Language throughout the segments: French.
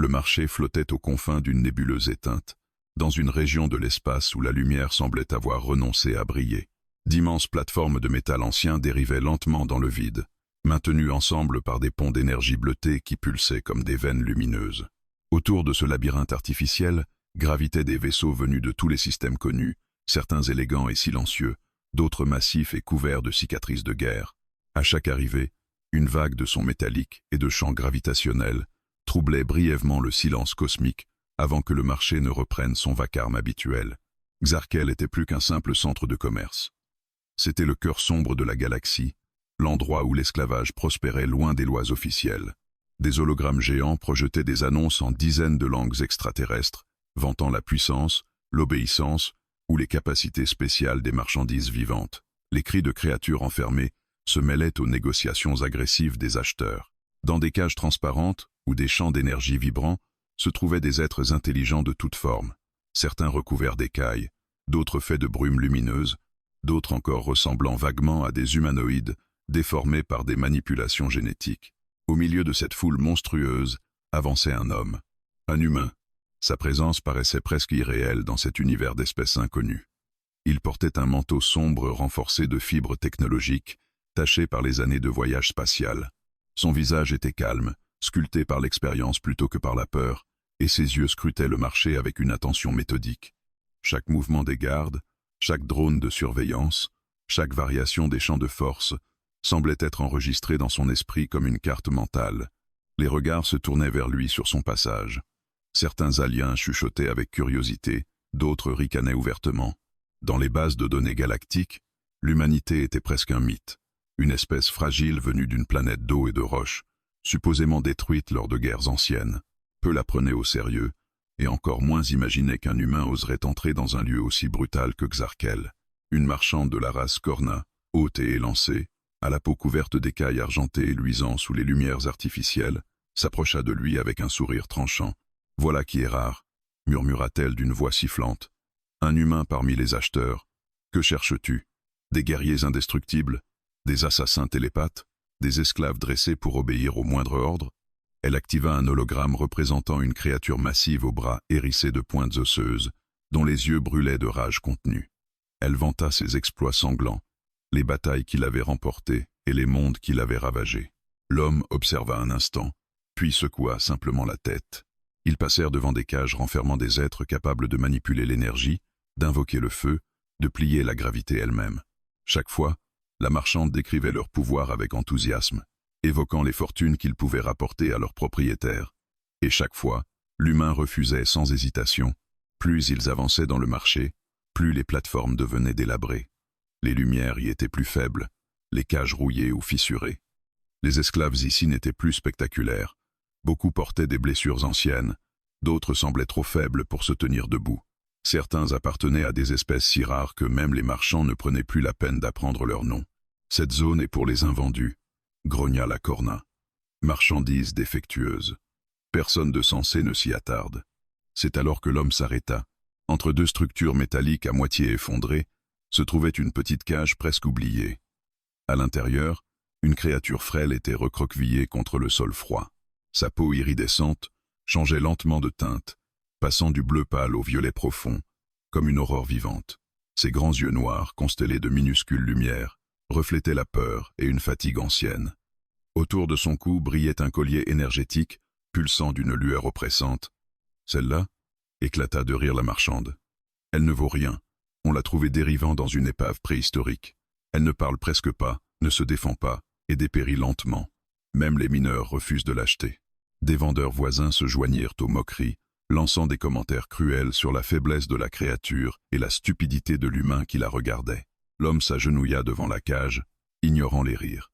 Le marché flottait aux confins d'une nébuleuse éteinte, dans une région de l'espace où la lumière semblait avoir renoncé à briller. D'immenses plateformes de métal ancien dérivaient lentement dans le vide, maintenues ensemble par des ponts d'énergie bleutée qui pulsaient comme des veines lumineuses. Autour de ce labyrinthe artificiel gravitaient des vaisseaux venus de tous les systèmes connus, certains élégants et silencieux, d'autres massifs et couverts de cicatrices de guerre. À chaque arrivée, une vague de sons métalliques et de champs gravitationnels troublait brièvement le silence cosmique avant que le marché ne reprenne son vacarme habituel. Xarkel était plus qu'un simple centre de commerce. C'était le cœur sombre de la galaxie, l'endroit où l'esclavage prospérait loin des lois officielles. Des hologrammes géants projetaient des annonces en dizaines de langues extraterrestres, vantant la puissance, l'obéissance ou les capacités spéciales des marchandises vivantes. Les cris de créatures enfermées se mêlaient aux négociations agressives des acheteurs. Dans des cages transparentes ou des champs d'énergie vibrants se trouvaient des êtres intelligents de toutes formes, certains recouverts d'écailles, d'autres faits de brumes lumineuses, d'autres encore ressemblant vaguement à des humanoïdes déformés par des manipulations génétiques. Au milieu de cette foule monstrueuse avançait un homme, un humain. Sa présence paraissait presque irréelle dans cet univers d'espèces inconnues. Il portait un manteau sombre renforcé de fibres technologiques, taché par les années de voyage spatial. Son visage était calme, sculpté par l'expérience plutôt que par la peur, et ses yeux scrutaient le marché avec une attention méthodique. Chaque mouvement des gardes, chaque drone de surveillance, chaque variation des champs de force semblait être enregistré dans son esprit comme une carte mentale. Les regards se tournaient vers lui sur son passage. Certains aliens chuchotaient avec curiosité, d'autres ricanaient ouvertement. Dans les bases de données galactiques, l'humanité était presque un mythe, une espèce fragile venue d'une planète d'eau et de roches, supposément détruite lors de guerres anciennes. Peu la prenaient au sérieux, et encore moins imaginaient qu'un humain oserait entrer dans un lieu aussi brutal que Xarkel. Une marchande de la race Korna, haute et élancée, à la peau couverte d'écailles argentées et luisant sous les lumières artificielles, s'approcha de lui avec un sourire tranchant. « Voilà qui est rare », murmura-t-elle d'une voix sifflante. « Un humain parmi les acheteurs. Que cherches-tu? Des guerriers indestructibles? Des assassins télépathes? Des esclaves dressés pour obéir au moindre ordre ?» Elle activa un hologramme représentant une créature massive aux bras hérissés de pointes osseuses, dont les yeux brûlaient de rage contenue. Elle vanta ses exploits sanglants, les batailles qu'il avait remportées et les mondes qu'il avait ravagés. L'homme observa un instant, puis secoua simplement la tête. Ils passèrent devant des cages renfermant des êtres capables de manipuler l'énergie, d'invoquer le feu, de plier la gravité elle-même. Chaque fois, la marchande décrivait leur pouvoir avec enthousiasme, évoquant les fortunes qu'ils pouvaient rapporter à leurs propriétaires. Et chaque fois, l'humain refusait sans hésitation. Plus ils avançaient dans le marché, plus les plateformes devenaient délabrées. Les lumières y étaient plus faibles, les cages rouillées ou fissurées. Les esclaves ici n'étaient plus spectaculaires. Beaucoup portaient des blessures anciennes, d'autres semblaient trop faibles pour se tenir debout. Certains appartenaient à des espèces si rares que même les marchands ne prenaient plus la peine d'apprendre leur nom. Cette zone est pour les invendus, grogna la Korna. Marchandise défectueuse. Personne de sensé ne s'y attarde. C'est alors que l'homme s'arrêta. Entre deux structures métalliques à moitié effondrées, se trouvait une petite cage presque oubliée. À l'intérieur, une créature frêle était recroquevillée contre le sol froid. Sa peau iridescente changeait lentement de teinte, passant du bleu pâle au violet profond, comme une aurore vivante. Ses grands yeux noirs, constellés de minuscules lumières, reflétaient la peur et une fatigue ancienne. Autour de son cou brillait un collier énergétique, pulsant d'une lueur oppressante. « Celle-là » éclata de rire la marchande. « Elle ne vaut rien. On l'a trouvée dérivant dans une épave préhistorique. Elle ne parle presque pas, ne se défend pas, et dépérit lentement. Même les mineurs refusent de l'acheter. » Des vendeurs voisins se joignirent aux moqueries, lançant des commentaires cruels sur la faiblesse de la créature et la stupidité de l'humain qui la regardait. L'homme s'agenouilla devant la cage, ignorant les rires.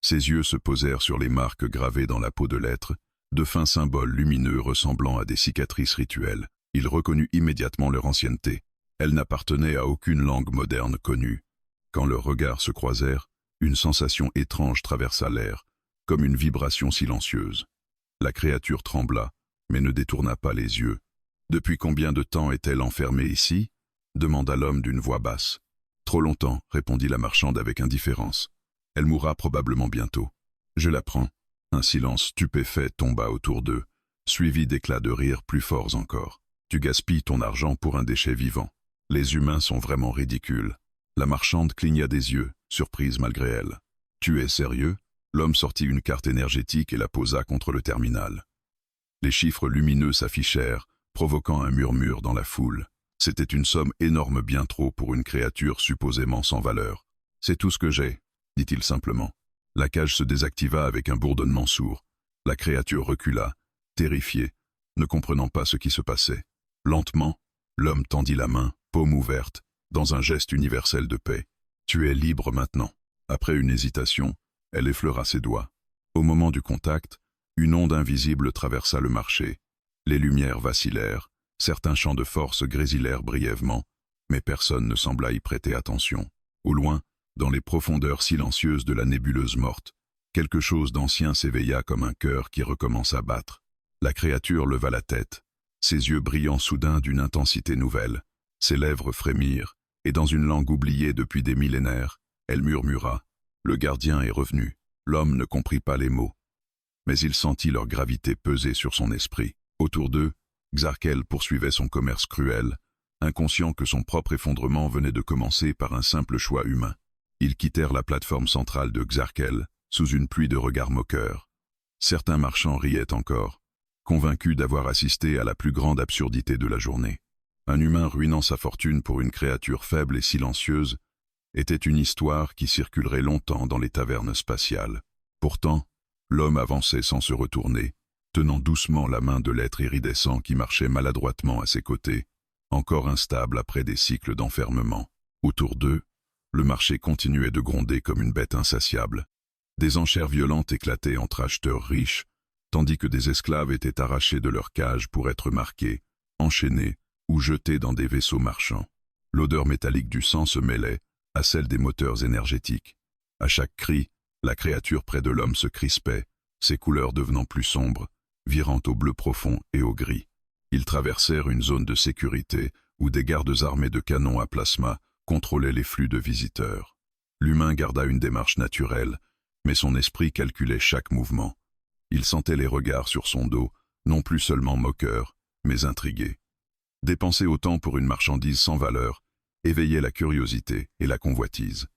Ses yeux se posèrent sur les marques gravées dans la peau de l'être, de fins symboles lumineux ressemblant à des cicatrices rituelles. Il reconnut immédiatement leur ancienneté. Elles n'appartenaient à aucune langue moderne connue. Quand leurs regards se croisèrent, une sensation étrange traversa l'air, comme une vibration silencieuse. La créature trembla, mais ne détourna pas les yeux. « Depuis combien de temps est-elle enfermée ici » demanda l'homme d'une voix basse. « Trop longtemps » répondit la marchande avec indifférence. « Elle mourra probablement bientôt. » « Je la prends. » Un silence stupéfait tomba autour d'eux, suivi d'éclats de rire plus forts encore. Tu gaspilles ton argent pour un déchet vivant. Les humains sont vraiment ridicules. La marchande cligna des yeux, surprise malgré elle. Tu es sérieux? L'homme sortit une carte énergétique et la posa contre le terminal. Les chiffres lumineux s'affichèrent, provoquant un murmure dans la foule. C'était une somme énorme, bien trop pour une créature supposément sans valeur. C'est tout ce que j'ai, dit-il simplement. La cage se désactiva avec un bourdonnement sourd. La créature recula, terrifiée, ne comprenant pas ce qui se passait. Lentement, l'homme tendit la main, paume ouverte, dans un geste universel de paix. Tu es libre maintenant. Après une hésitation, elle effleura ses doigts. Au moment du contact, une onde invisible traversa le marché. Les lumières vacillèrent, certains champs de force grésillèrent brièvement, mais personne ne sembla y prêter attention. Au loin, dans les profondeurs silencieuses de la nébuleuse morte, quelque chose d'ancien s'éveilla comme un cœur qui recommence à battre. La créature leva la tête, ses yeux brillant soudain d'une intensité nouvelle. Ses lèvres frémirent, et dans une langue oubliée depuis des millénaires, elle murmura. Le gardien est revenu. L'homme ne comprit pas les mots. Mais il sentit leur gravité peser sur son esprit. Autour d'eux, Xarkel poursuivait son commerce cruel, inconscient que son propre effondrement venait de commencer par un simple choix humain. Ils quittèrent la plateforme centrale de Xarkel, sous une pluie de regards moqueurs. Certains marchands riaient encore, convaincus d'avoir assisté à la plus grande absurdité de la journée. Un humain ruinant sa fortune pour une créature faible et silencieuse était une histoire qui circulerait longtemps dans les tavernes spatiales. Pourtant, l'homme avançait sans se retourner, tenant doucement la main de l'être iridescent qui marchait maladroitement à ses côtés, encore instable après des cycles d'enfermement. Autour d'eux, le marché continuait de gronder comme une bête insatiable. Des enchères violentes éclataient entre acheteurs riches, tandis que des esclaves étaient arrachés de leur cage pour être marqués, enchaînés ou jetés dans des vaisseaux marchands. L'odeur métallique du sang se mêlait à celle des moteurs énergétiques. À chaque cri, la créature près de l'homme se crispait, ses couleurs devenant plus sombres, virant au bleu profond et au gris. Ils traversèrent une zone de sécurité où des gardes armés de canons à plasma contrôlaient les flux de visiteurs. L'humain garda une démarche naturelle, mais son esprit calculait chaque mouvement. Il sentait les regards sur son dos, non plus seulement moqueurs, mais intrigués. Dépenser autant pour une marchandise sans valeur éveillait la curiosité et la convoitise.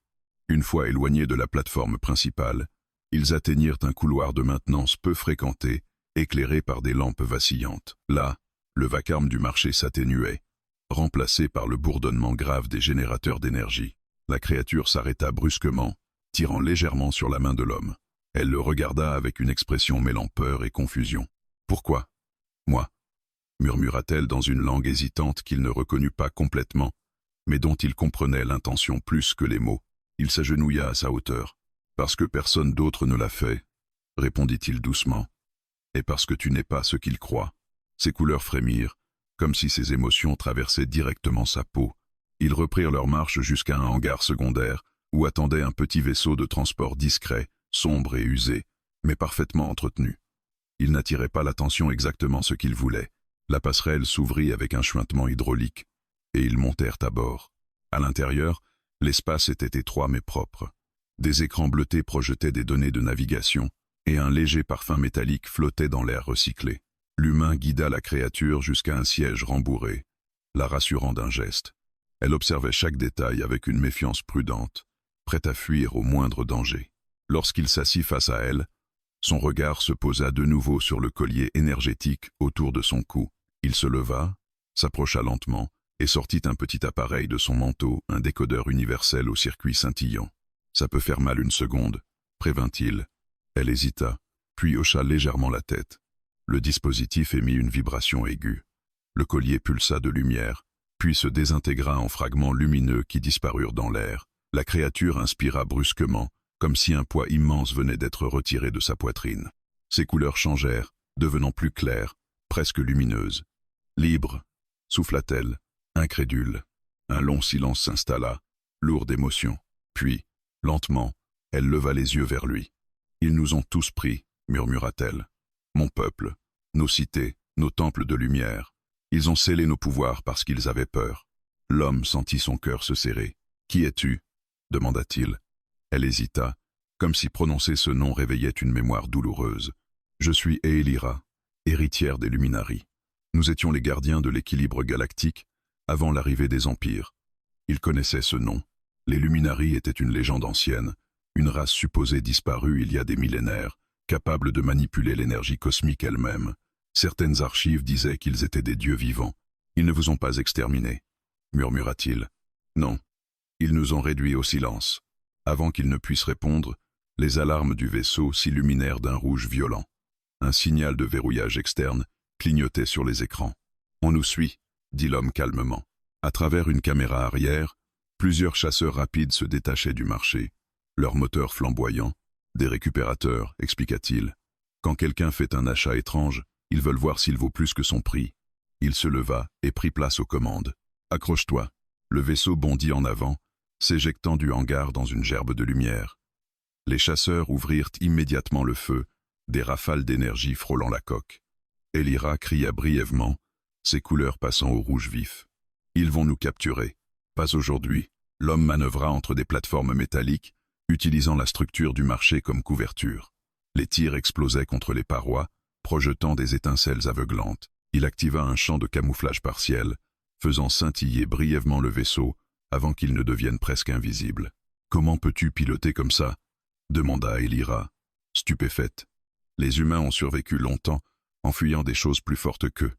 Une fois éloignés de la plateforme principale, ils atteignirent un couloir de maintenance peu fréquenté, éclairé par des lampes vacillantes. Là, le vacarme du marché s'atténuait, remplacé par le bourdonnement grave des générateurs d'énergie. La créature s'arrêta brusquement, tirant légèrement sur la main de l'homme. Elle le regarda avec une expression mêlant peur et confusion. « Pourquoi? Moi » murmura-t-elle dans une langue hésitante qu'il ne reconnut pas complètement, mais dont il comprenait l'intention plus que les mots. Il s'agenouilla à sa hauteur. « Parce que personne d'autre ne l'a fait, » répondit-il doucement. « Et parce que tu n'es pas ce qu'il croit. » Ses couleurs frémirent, comme si ses émotions traversaient directement sa peau. Ils reprirent leur marche jusqu'à un hangar secondaire, où attendait un petit vaisseau de transport discret, sombre et usé, mais parfaitement entretenu. Il n'attirait pas l'attention exactement ce qu'il voulait. La passerelle s'ouvrit avec un chuintement hydraulique, et ils montèrent à bord. À l'intérieur, l'espace était étroit mais propre. Des écrans bleutés projetaient des données de navigation, et un léger parfum métallique flottait dans l'air recyclé. L'humain guida la créature jusqu'à un siège rembourré, la rassurant d'un geste. Elle observait chaque détail avec une méfiance prudente, prête à fuir au moindre danger. Lorsqu'il s'assit face à elle, son regard se posa de nouveau sur le collier énergétique autour de son cou. Il se leva, s'approcha lentement et sortit un petit appareil de son manteau, un décodeur universel au circuit scintillant. « Ça peut faire mal une seconde », prévint-il. Elle hésita, puis hocha légèrement la tête. Le dispositif émit une vibration aiguë. Le collier pulsa de lumière, puis se désintégra en fragments lumineux qui disparurent dans l'air. La créature inspira brusquement, comme si un poids immense venait d'être retiré de sa poitrine. Ses couleurs changèrent, devenant plus claires, presque lumineuses. « Libre » souffla-t-elle, incrédule. Un long silence s'installa, lourd d'émotion. Puis, lentement, elle leva les yeux vers lui. « Ils nous ont tous pris » murmura-t-elle. « Mon peuple, nos cités, nos temples de lumière. Ils ont scellé nos pouvoirs parce qu'ils avaient peur. » L'homme sentit son cœur se serrer. « Qui es-tu » demanda-t-il. Elle hésita, comme si prononcer ce nom réveillait une mémoire douloureuse. « Je suis Eélira, héritière des Luminaries. Nous étions les gardiens de l'équilibre galactique avant l'arrivée des Empires. Ils connaissaient ce nom. Les Luminaries étaient une légende ancienne, une race supposée disparue il y a des millénaires, capable de manipuler l'énergie cosmique elle-même. Certaines archives disaient qu'ils étaient des dieux vivants. Ils ne vous ont pas exterminés, murmura-t-il. Non, ils nous ont réduits au silence. Avant qu'ils ne puissent répondre, les alarmes du vaisseau s'illuminèrent d'un rouge violent. Un signal de verrouillage externe clignotait sur les écrans. « On nous suit », dit l'homme calmement. À travers une caméra arrière, plusieurs chasseurs rapides se détachaient du marché, leurs moteurs flamboyants. Des récupérateurs, expliqua-t-il. Quand quelqu'un fait un achat étrange, ils veulent voir s'il vaut plus que son prix. Il se leva et prit place aux commandes. « Accroche-toi ». Le vaisseau bondit en avant, s'éjectant du hangar dans une gerbe de lumière. Les chasseurs ouvrirent immédiatement le feu, des rafales d'énergie frôlant la coque. Elira cria brièvement, ses couleurs passant au rouge vif. « Ils vont nous capturer. » « Pas aujourd'hui. » L'homme manœuvra entre des plateformes métalliques, utilisant la structure du marché comme couverture. Les tirs explosaient contre les parois, projetant des étincelles aveuglantes. Il activa un champ de camouflage partiel, faisant scintiller brièvement le vaisseau avant qu'il ne devienne presque invisible. « Comment peux-tu piloter comme ça ?» demanda Elira, stupéfaite. Les humains ont survécu longtemps, en fuyant des choses plus fortes qu'eux.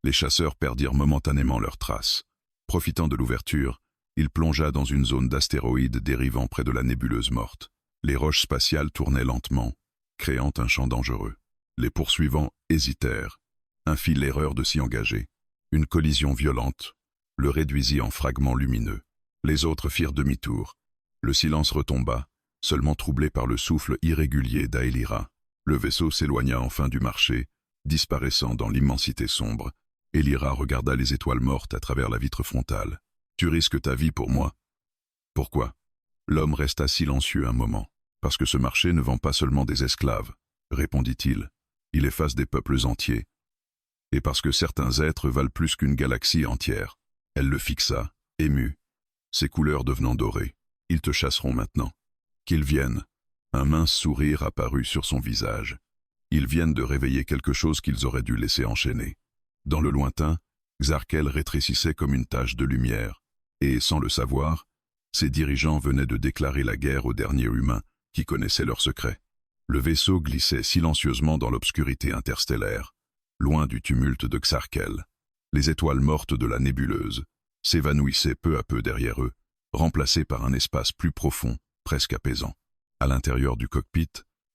Les chasseurs perdirent momentanément leurs traces. Profitant de l'ouverture, il plongea dans une zone d'astéroïdes dérivant près de la nébuleuse morte. Les roches spatiales tournaient lentement, créant un champ dangereux. Les poursuivants hésitèrent. Un fit l'erreur de s'y engager. Une collision violente le réduisit en fragments lumineux. Les autres firent demi-tour. Le silence retomba, seulement troublé par le souffle irrégulier d'Aelira. Le vaisseau s'éloigna enfin du marché, disparaissant dans l'immensité sombre. Elira regarda les étoiles mortes à travers la vitre frontale. « Tu risques ta vie pour moi. » « Pourquoi ?» L'homme resta silencieux un moment. « Parce que ce marché ne vend pas seulement des esclaves, » répondit-il. « Il efface des peuples entiers. Et parce que certains êtres valent plus qu'une galaxie entière. » Elle le fixa, émue, ses couleurs devenant dorées. « Ils te chasseront maintenant. » « Qu'ils viennent. » Un mince sourire apparut sur son visage. Ils viennent de réveiller quelque chose qu'ils auraient dû laisser enchaîner. Dans le lointain, Xarkel rétrécissait comme une tache de lumière, et, sans le savoir, ses dirigeants venaient de déclarer la guerre aux derniers humains qui connaissaient leurs secrets. Le vaisseau glissait silencieusement dans l'obscurité interstellaire, loin du tumulte de Xarkel. Les étoiles mortes de la nébuleuse s'évanouissaient peu à peu derrière eux, remplacées par un espace plus profond, presque apaisant. À l'intérieur du cockpit,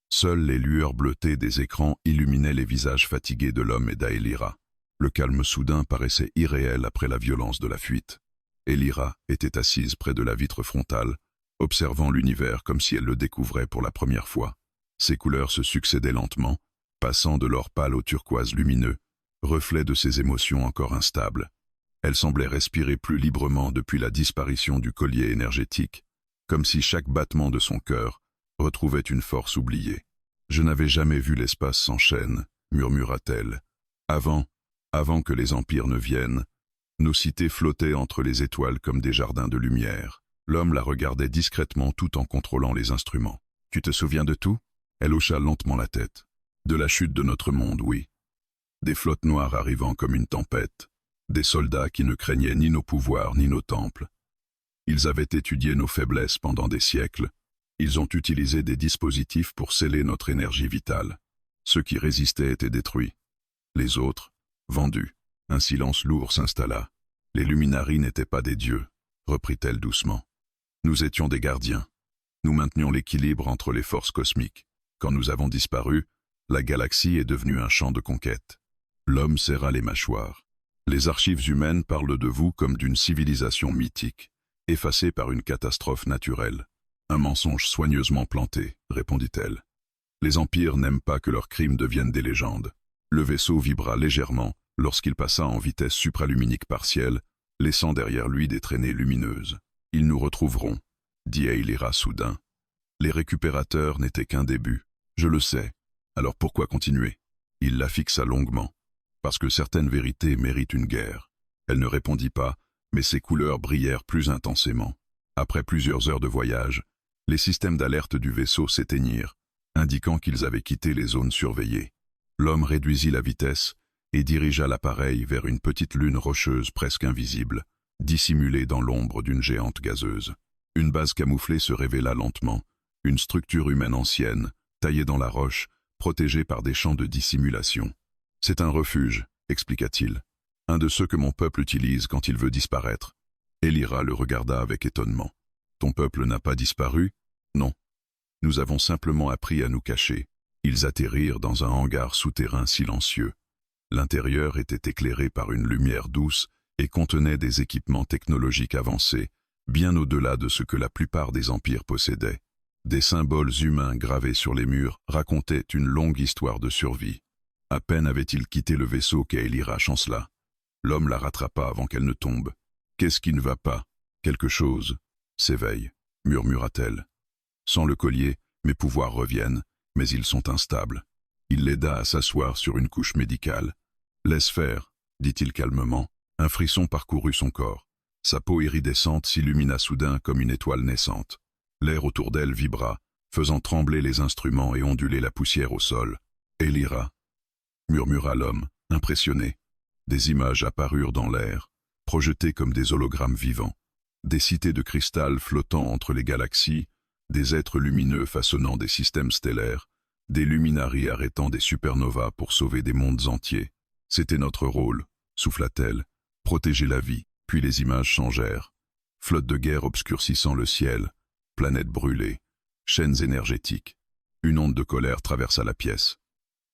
seules les lueurs bleutées des écrans illuminaient les visages fatigués de l'homme et d'Aelira. Le calme soudain paraissait irréel après la violence de la fuite. Elira était assise près de la vitre frontale, observant l'univers comme si elle le découvrait pour la première fois. Ses couleurs se succédaient lentement, passant de l'or pâle au turquoise lumineux, reflet de ses émotions encore instables. Elle semblait respirer plus librement depuis la disparition du collier énergétique, comme si chaque battement de son cœur retrouvait une force oubliée. « Je n'avais jamais vu l'espace sans chaîne, » murmura-t-elle. « Avant que les empires ne viennent, nos cités flottaient entre les étoiles comme des jardins de lumière. » L'homme la regardait discrètement tout en contrôlant les instruments. « Tu te souviens de tout ?» Elle hocha lentement la tête. « De la chute de notre monde, oui. Des flottes noires arrivant comme une tempête, des soldats qui ne craignaient ni nos pouvoirs ni nos temples. Ils avaient étudié nos faiblesses pendant des siècles. Ils ont utilisé des dispositifs pour sceller notre énergie vitale. Ceux qui résistaient étaient détruits. Les autres, vendus. » Un silence lourd s'installa. « Les Luminaries n'étaient pas des dieux, » reprit-elle doucement. « Nous étions des gardiens. Nous maintenions l'équilibre entre les forces cosmiques. Quand nous avons disparu, la galaxie est devenue un champ de conquête. » L'homme serra les mâchoires. « Les archives humaines parlent de vous comme d'une civilisation mythique, effacée par une catastrophe naturelle. Un mensonge soigneusement planté, » répondit-elle. « Les empires n'aiment pas que leurs crimes deviennent des légendes. » Le vaisseau vibra légèrement lorsqu'il passa en vitesse supraluminique partielle, laissant derrière lui des traînées lumineuses. « Ils nous retrouveront, » dit Aelira soudain. « Les récupérateurs n'étaient qu'un début. Je le sais. Alors pourquoi continuer ?» Il la fixa longuement. « Parce que certaines vérités méritent une guerre. » Elle ne répondit pas, mais ses couleurs brillèrent plus intensément. Après plusieurs heures de voyage, les systèmes d'alerte du vaisseau s'éteignirent, indiquant qu'ils avaient quitté les zones surveillées. L'homme réduisit la vitesse et dirigea l'appareil vers une petite lune rocheuse presque invisible, dissimulée dans l'ombre d'une géante gazeuse. Une base camouflée se révéla lentement, une structure humaine ancienne, taillée dans la roche, protégée par des champs de dissimulation. « C'est un refuge », expliqua-t-il. « Un de ceux que mon peuple utilise quand il veut disparaître. » Elira le regarda avec étonnement. « Ton peuple n'a pas disparu ? » ?»« Non. Nous avons simplement appris à nous cacher. » Ils atterrirent dans un hangar souterrain silencieux. L'intérieur était éclairé par une lumière douce et contenait des équipements technologiques avancés, bien au-delà de ce que la plupart des empires possédaient. Des symboles humains gravés sur les murs racontaient une longue histoire de survie. À peine avait-il quitté le vaisseau qu'Elira chancela. L'homme la rattrapa avant qu'elle ne tombe. « Qu'est-ce qui ne va pas ? Quelque chose s'éveille, murmura-t-elle. Sans le collier, mes pouvoirs reviennent, mais ils sont instables. » Il l'aida à s'asseoir sur une couche médicale. « Laisse faire, dit-il calmement. » Un frisson parcourut son corps. Sa peau iridescente s'illumina soudain comme une étoile naissante. L'air autour d'elle vibra, faisant trembler les instruments et onduler la poussière au sol. « Elira » murmura l'homme, impressionné. Des images apparurent dans l'air, projetées comme des hologrammes vivants. Des cités de cristal flottant entre les galaxies, des êtres lumineux façonnant des systèmes stellaires, des luminaries arrêtant des supernovas pour sauver des mondes entiers. « C'était notre rôle », souffla-t-elle. « Protéger la vie. » Puis les images changèrent. Flotte de guerre obscurcissant le ciel, planètes brûlées, chaînes énergétiques. Une onde de colère traversa la pièce.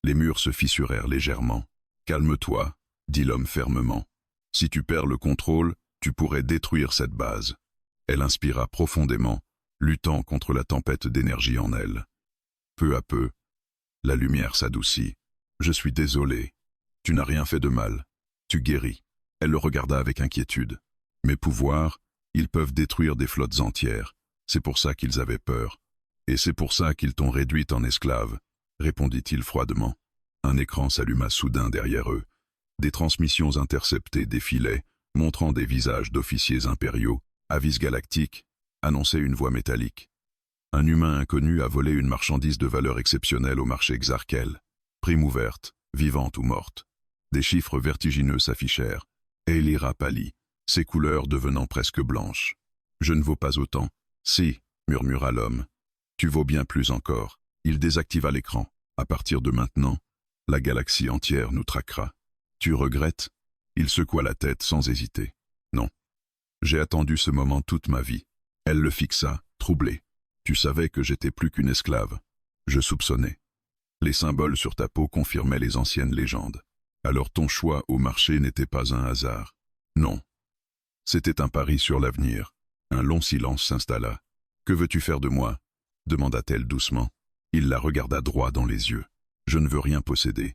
Les murs se fissurèrent légèrement. « Calme-toi », dit l'homme fermement. « Si tu perds le contrôle, tu pourrais détruire cette base. » Elle inspira profondément, luttant contre la tempête d'énergie en elle. Peu à peu, la lumière s'adoucit. « Je suis désolé. Tu n'as rien fait de mal. Tu guéris. » Elle le regarda avec inquiétude. « Mes pouvoirs, ils peuvent détruire des flottes entières. C'est pour ça qu'ils avaient peur. Et c'est pour ça qu'ils t'ont réduite en esclave, » répondit-il froidement. Un écran s'alluma soudain derrière eux. Des transmissions interceptées défilaient, montrant des visages d'officiers impériaux. Avis galactique, annonçait une voix métallique. Un humain inconnu a volé une marchandise de valeur exceptionnelle au marché Xarkel. Prime ouverte, vivante ou morte. Des chiffres vertigineux s'affichèrent. Elira pâlit, ses couleurs devenant presque blanches. « Je ne vaux pas autant. »« Si, » murmura l'homme. « Tu vaux bien plus encore. » Il désactiva l'écran. « À partir de maintenant, la galaxie entière nous traquera. »« Tu regrettes ?» Il secoua la tête sans hésiter. « Non. J'ai attendu ce moment toute ma vie. » Elle le fixa, troublée. « Tu savais que j'étais plus qu'une esclave. » Je soupçonnais. Les symboles sur ta peau confirmaient les anciennes légendes. Alors ton choix au marché n'était pas un hasard. Non. C'était un pari sur l'avenir. Un long silence s'installa. « Que veux-tu faire de moi ?» demanda-t-elle doucement. Il la regarda droit dans les yeux. « Je ne veux rien posséder.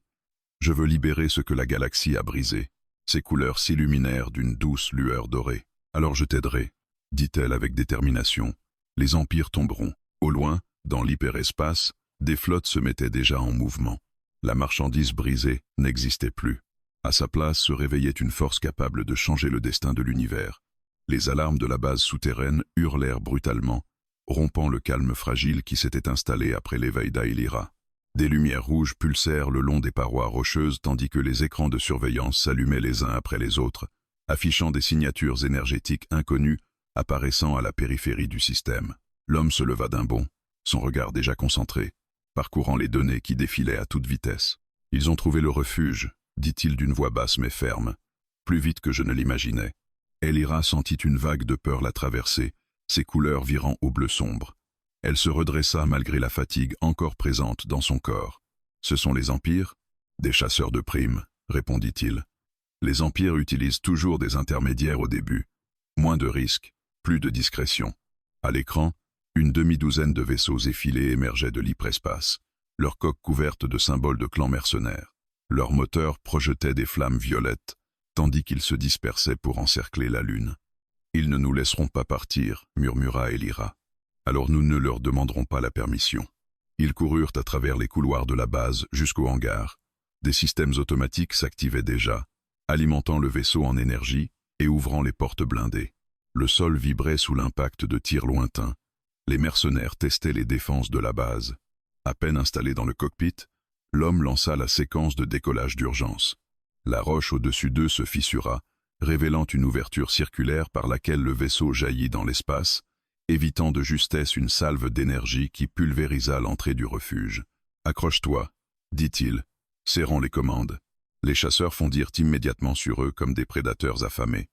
Je veux libérer ce que la galaxie a brisé. » Ses couleurs s'illuminèrent d'une douce lueur dorée. « Alors je t'aiderai, » dit-elle avec détermination. « Les empires tomberont. » Au loin, dans l'hyperespace, des flottes se mettaient déjà en mouvement. La marchandise brisée n'existait plus. À sa place se réveillait une force capable de changer le destin de l'univers. Les alarmes de la base souterraine hurlèrent brutalement, rompant le calme fragile qui s'était installé après l'éveil d'Aelira. Des lumières rouges pulsèrent le long des parois rocheuses tandis que les écrans de surveillance s'allumaient les uns après les autres, affichant des signatures énergétiques inconnues apparaissant à la périphérie du système. L'homme se leva d'un bond, son regard déjà concentré, parcourant les données qui défilaient à toute vitesse. « Ils ont trouvé le refuge », dit-il d'une voix basse mais ferme, plus vite que je ne l'imaginais. Elira sentit une vague de peur la traverser, ses couleurs virant au bleu sombre. Elle se redressa malgré la fatigue encore présente dans son corps. « Ce sont les empires ?»« Des chasseurs de primes », répondit-il. « Les empires utilisent toujours des intermédiaires au début. Moins de risques, plus de discrétion. » À l'écran, une demi-douzaine de vaisseaux effilés émergeaient de l'hyperespace, leurs coques couvertes de symboles de clans mercenaires. Leurs moteurs projetaient des flammes violettes, tandis qu'ils se dispersaient pour encercler la lune. « Ils ne nous laisseront pas partir, » murmura Elira. « Alors nous ne leur demanderons pas la permission. » Ils coururent à travers les couloirs de la base jusqu'au hangar. Des systèmes automatiques s'activaient déjà, alimentant le vaisseau en énergie et ouvrant les portes blindées. Le sol vibrait sous l'impact de tirs lointains. Les mercenaires testaient les défenses de la base. À peine installés dans le cockpit, L'homme lança la séquence de décollage d'urgence. La roche au-dessus d'eux se fissura, révélant une ouverture circulaire par laquelle le vaisseau jaillit dans l'espace, évitant de justesse une salve d'énergie qui pulvérisa l'entrée du refuge. « Accroche-toi », dit-il, serrant les commandes. Les chasseurs fondirent immédiatement sur eux comme des prédateurs affamés.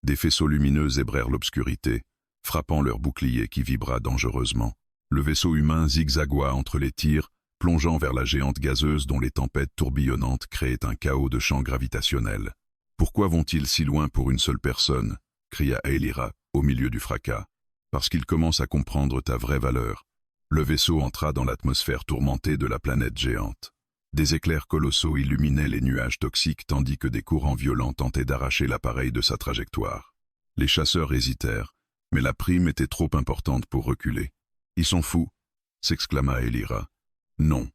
Des faisceaux lumineux zébrèrent l'obscurité, frappant leur bouclier qui vibra dangereusement. Le vaisseau humain zigzagua entre les tirs, plongeant vers la géante gazeuse dont les tempêtes tourbillonnantes créaient un chaos de champs gravitationnels. « Pourquoi vont-ils si loin pour une seule personne » cria Aelira, au milieu du fracas. « Parce qu'ils commencent à comprendre ta vraie valeur. » Le vaisseau entra dans l'atmosphère tourmentée de la planète géante. Des éclairs colossaux illuminaient les nuages toxiques tandis que des courants violents tentaient d'arracher l'appareil de sa trajectoire. Les chasseurs hésitèrent, mais la prime était trop importante pour reculer. « Ils sont fous !» s'exclama Aelira. « Non. »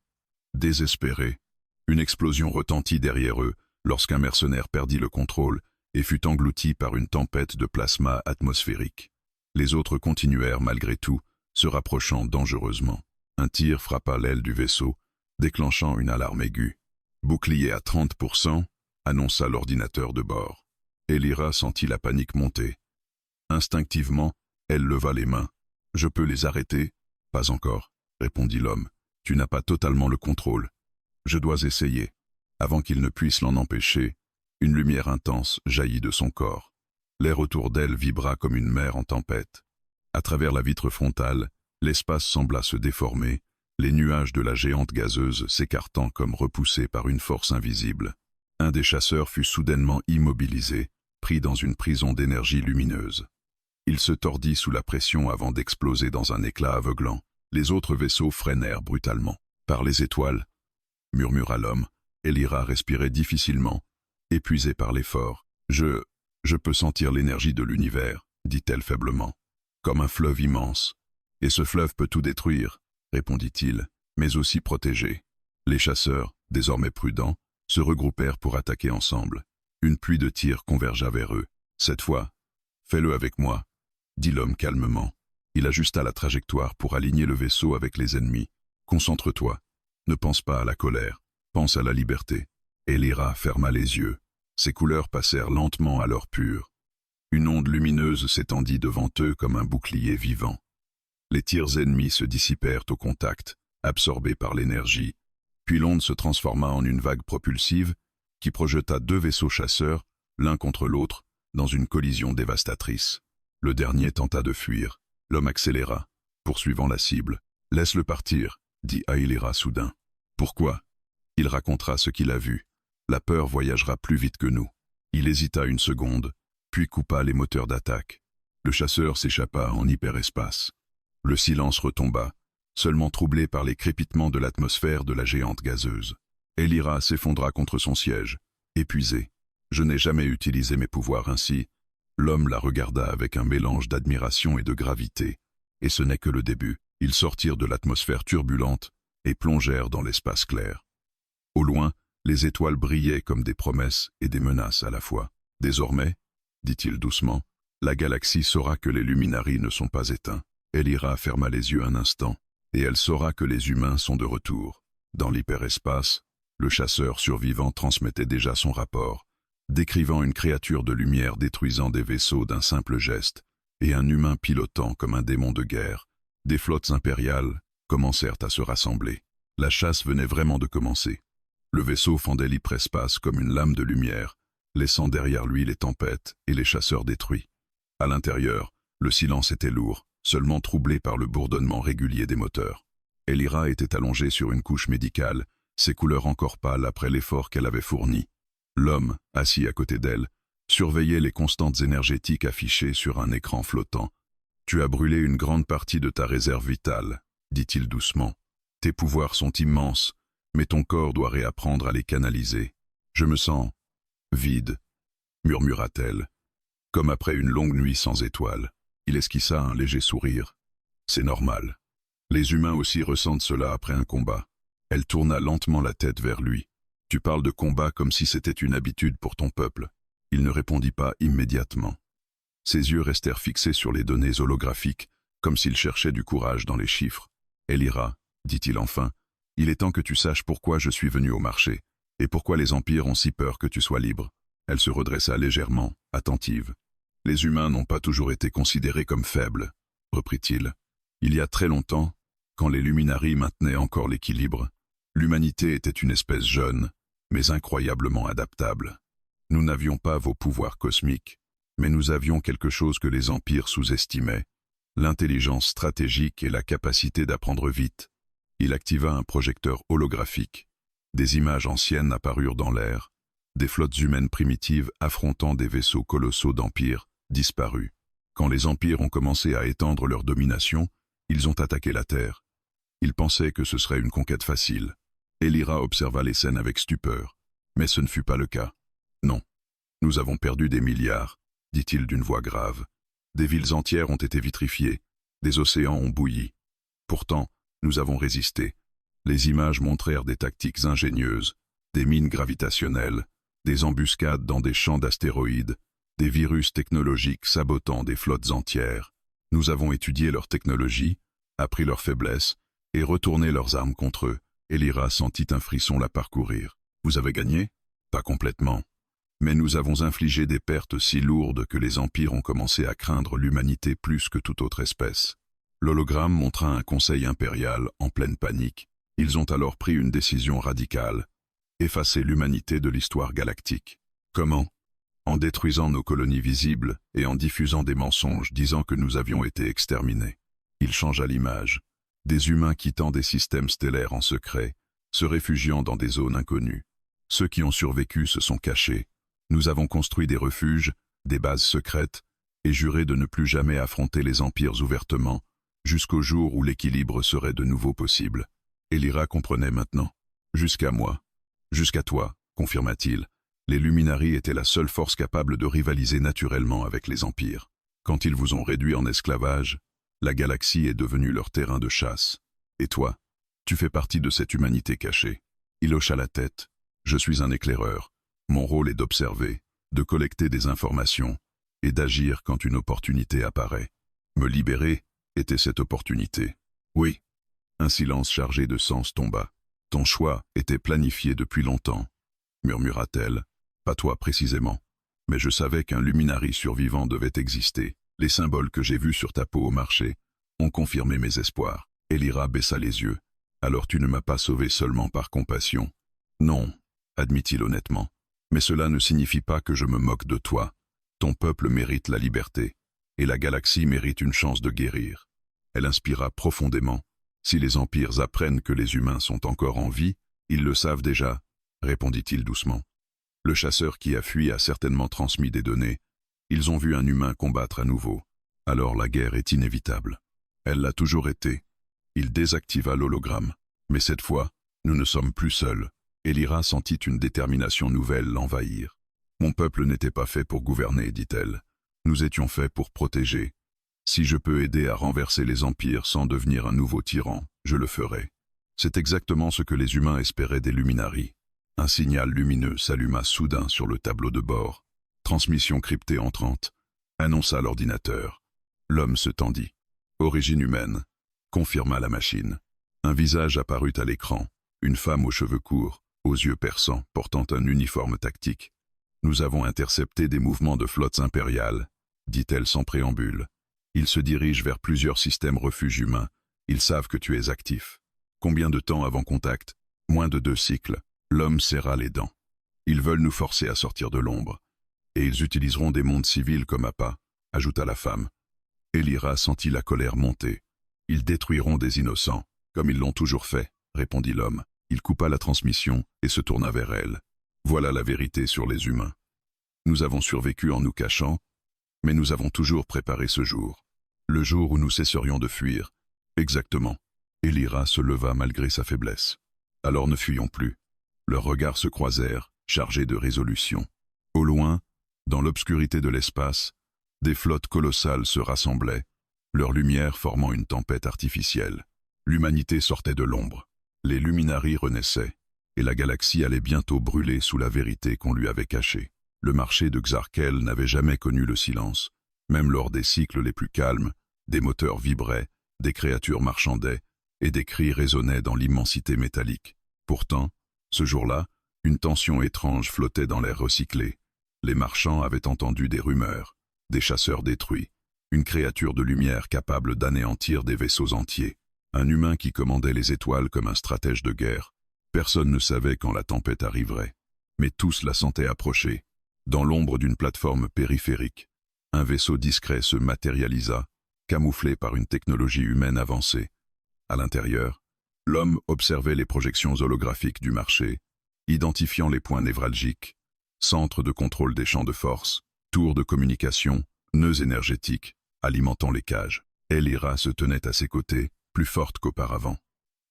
Désespérés, une explosion retentit derrière eux lorsqu'un mercenaire perdit le contrôle et fut englouti par une tempête de plasma atmosphérique. Les autres continuèrent malgré tout, se rapprochant dangereusement. Un tir frappa l'aile du vaisseau, déclenchant une alarme aiguë. « Bouclier à 30%, annonça l'ordinateur de bord. Aelira sentit la panique monter. Instinctivement, elle leva les mains. « Je peux les arrêter ?»« Pas encore, » répondit l'homme. « Tu n'as pas totalement le contrôle. Je dois essayer. » Avant qu'il ne puisse l'en empêcher, une lumière intense jaillit de son corps. L'air autour d'elle vibra comme une mer en tempête. À travers la vitre frontale, l'espace sembla se déformer, les nuages de la géante gazeuse s'écartant comme repoussés par une force invisible. Un des chasseurs fut soudainement immobilisé, pris dans une prison d'énergie lumineuse. Il se tordit sous la pression avant d'exploser dans un éclat aveuglant. Les autres vaisseaux freinèrent brutalement. « Par les étoiles !» murmura l'homme. Aelira respirait difficilement, épuisée par l'effort. « Je peux sentir l'énergie de l'univers, » dit-elle faiblement. « Comme un fleuve immense. Et ce fleuve peut tout détruire, » répondit-il, mais aussi protéger. Les chasseurs, désormais prudents, se regroupèrent pour attaquer ensemble. Une pluie de tirs convergea vers eux. Cette fois, « Fais-le avec moi », dit l'homme calmement. Il ajusta la trajectoire pour aligner le vaisseau avec les ennemis. « Concentre-toi. Ne pense pas à la colère. Pense à la liberté. » Aelira ferma les yeux. Ses couleurs passèrent lentement à l'or pur. Une onde lumineuse s'étendit devant eux comme un bouclier vivant. Les tirs ennemis se dissipèrent au contact, absorbés par l'énergie, puis l'onde se transforma en une vague propulsive qui projeta deux vaisseaux chasseurs, l'un contre l'autre, dans une collision dévastatrice. Le dernier tenta de fuir. L'homme accéléra, poursuivant la cible. « Laisse-le partir », dit Aelira soudain. « Pourquoi ?» Il racontera ce qu'il a vu. La peur voyagera plus vite que nous. Il hésita une seconde, puis coupa les moteurs d'attaque. Le chasseur s'échappa en hyperespace. Le silence retomba, seulement troublé par les crépitements de l'atmosphère de la géante gazeuse. Aelira s'effondra contre son siège, épuisée. « Je n'ai jamais utilisé mes pouvoirs ainsi. » L'homme la regarda avec un mélange d'admiration et de gravité. Et ce n'est que le début. Ils sortirent de l'atmosphère turbulente et plongèrent dans l'espace clair. Au loin, les étoiles brillaient comme des promesses et des menaces à la fois. « Désormais, » dit-il doucement, « la galaxie saura que les luminaries ne sont pas éteints. » Aelira ferma les yeux un instant, et elle saura que les humains sont de retour. Dans l'hyperespace, le chasseur survivant transmettait déjà son rapport, décrivant une créature de lumière détruisant des vaisseaux d'un simple geste, et un humain pilotant comme un démon de guerre. Des flottes impériales commencèrent à se rassembler. La chasse venait vraiment de commencer. Le vaisseau fendait l'hyperespace comme une lame de lumière, laissant derrière lui les tempêtes et les chasseurs détruits. À l'intérieur, le silence était lourd, seulement troublé par le bourdonnement régulier des moteurs. Aelira était allongée sur une couche médicale, ses couleurs encore pâles après l'effort qu'elle avait fourni. L'homme, assis à côté d'elle, surveillait les constantes énergétiques affichées sur un écran flottant. « Tu as brûlé une grande partie de ta réserve vitale, » dit-il doucement. « Tes pouvoirs sont immenses, mais ton corps doit réapprendre à les canaliser. Je me sens vide, » murmura-t-elle, comme après une longue nuit sans étoiles. Il esquissa un léger sourire. « C'est normal. Les humains aussi ressentent cela après un combat. » Elle tourna lentement la tête vers lui. « Tu parles de combat comme si c'était une habitude pour ton peuple. » Il ne répondit pas immédiatement. Ses yeux restèrent fixés sur les données holographiques, comme s'il cherchait du courage dans les chiffres. « Aelira, dit-il enfin, Il est temps que tu saches pourquoi je suis venu au marché, et pourquoi les empires ont si peur que tu sois libre. » Elle se redressa légèrement, attentive. « Les humains n'ont pas toujours été considérés comme faibles, » reprit-il. « Il y a très longtemps, quand les Luminaries maintenaient encore l'équilibre, l'humanité était une espèce jeune, mais incroyablement adaptable. Nous n'avions pas vos pouvoirs cosmiques, mais nous avions quelque chose que les empires sous-estimaient, l'intelligence stratégique et la capacité d'apprendre vite. » Il activa un projecteur holographique. Des images anciennes apparurent dans l'air, des flottes humaines primitives affrontant des vaisseaux colossaux d'empires disparus. Quand les empires ont commencé à étendre leur domination, ils ont attaqué la Terre. Ils pensaient que ce serait une conquête facile. Elira observa les scènes avec stupeur. Mais ce ne fut pas le cas. Non. Nous avons perdu des milliards, dit-il d'une voix grave. Des villes entières ont été vitrifiées, des océans ont bouilli. Pourtant, nous avons résisté. Les images montrèrent des tactiques ingénieuses, des mines gravitationnelles, des embuscades dans des champs d'astéroïdes, des virus technologiques sabotant des flottes entières. Nous avons étudié leur technologie, appris leurs faiblesses, et retourné leurs armes contre eux. Elira sentit un frisson la parcourir. Vous avez gagné? Pas complètement. Mais nous avons infligé des pertes si lourdes que les empires ont commencé à craindre l'humanité plus que toute autre espèce. L'hologramme montra un conseil impérial en pleine panique. Ils ont alors pris une décision radicale. Effacer l'humanité de l'histoire galactique. Comment? En détruisant nos colonies visibles et en diffusant des mensonges disant que nous avions été exterminés. Il changea l'image. Des humains quittant des systèmes stellaires en secret, se réfugiant dans des zones inconnues. Ceux qui ont survécu se sont cachés. Nous avons construit des refuges, des bases secrètes, et juré de ne plus jamais affronter les empires ouvertement, jusqu'au jour où l'équilibre serait de nouveau possible. Elira comprenait maintenant. Jusqu'à moi. Jusqu'à toi, confirma-t-il. Les Luminaries étaient la seule force capable de rivaliser naturellement avec les empires. Quand ils vous ont réduit en esclavage, la galaxie est devenue leur terrain de chasse. Et toi, tu fais partie de cette humanité cachée. Il hocha la tête. Je suis un éclaireur. Mon rôle est d'observer, de collecter des informations et d'agir quand une opportunité apparaît. Me libérer était cette opportunité. Oui. Un silence chargé de sens tomba. Ton choix était planifié depuis longtemps, murmura-t-elle. Pas toi précisément. Mais je savais qu'un Luminary survivant devait exister. Les symboles que j'ai vus sur ta peau au marché ont confirmé mes espoirs. Elira baissa les yeux. Alors tu ne m'as pas sauvé seulement par compassion. Non, admit-il honnêtement. Mais cela ne signifie pas que je me moque de toi. Ton peuple mérite la liberté, et la galaxie mérite une chance de guérir. Elle inspira profondément. Si les empires apprennent que les humains sont encore en vie, ils le savent déjà, répondit-il doucement. Le chasseur qui a fui a certainement transmis des données. Ils ont vu un humain combattre à nouveau. Alors la guerre est inévitable. Elle l'a toujours été. Il désactiva l'hologramme. Mais cette fois, nous ne sommes plus seuls. Elira sentit une détermination nouvelle l'envahir. Mon peuple n'était pas fait pour gouverner, dit-elle. Nous étions faits pour protéger. Si je peux aider à renverser les empires sans devenir un nouveau tyran, je le ferai. C'est exactement ce que les humains espéraient des Luminaries. Un signal lumineux s'alluma soudain sur le tableau de bord. Transmission cryptée entrante, annonça l'ordinateur. L'homme se tendit. Origine humaine, confirma la machine. Un visage apparut à l'écran, une femme aux cheveux courts, aux yeux perçants, portant un uniforme tactique. Nous avons intercepté des mouvements de flottes impériales, dit-elle sans préambule. Ils se dirigent vers plusieurs systèmes refuges humains. Ils savent que tu es actif. Combien de temps avant contact? Moins de 2 cycles. L'homme serra les dents. Ils veulent nous forcer à sortir de l'ombre. Et ils utiliseront des mondes civils comme appât, ajouta la femme. Elira sentit la colère monter. Ils détruiront des innocents, comme ils l'ont toujours fait, répondit l'homme. Il coupa la transmission et se tourna vers elle. Voilà la vérité sur les humains. Nous avons survécu en nous cachant, mais nous avons toujours préparé ce jour. Le jour où nous cesserions de fuir. Exactement. Elira se leva malgré sa faiblesse. Alors ne fuyons plus. Leurs regards se croisèrent, chargés de résolution. Au loin, dans l'obscurité de l'espace, des flottes colossales se rassemblaient, leur lumière formant une tempête artificielle. L'humanité sortait de l'ombre. Les Luminaries renaissaient, et la galaxie allait bientôt brûler sous la vérité qu'on lui avait cachée. Le marché de Xarkel n'avait jamais connu le silence. Même lors des cycles les plus calmes, des moteurs vibraient, des créatures marchandaient, et des cris résonnaient dans l'immensité métallique. Pourtant, ce jour-là, une tension étrange flottait dans l'air recyclé. Les marchands avaient entendu des rumeurs, des chasseurs détruits, une créature de lumière capable d'anéantir des vaisseaux entiers, un humain qui commandait les étoiles comme un stratège de guerre. Personne ne savait quand la tempête arriverait, mais tous la sentaient approcher. Dans l'ombre d'une plateforme périphérique, un vaisseau discret se matérialisa, camouflé par une technologie humaine avancée. À l'intérieur, l'homme observait les projections holographiques du marché, identifiant les points névralgiques, centres de contrôle des champs de force, tours de communication, nœuds énergétiques, alimentant les cages. Elira se tenait à ses côtés, plus forte qu'auparavant.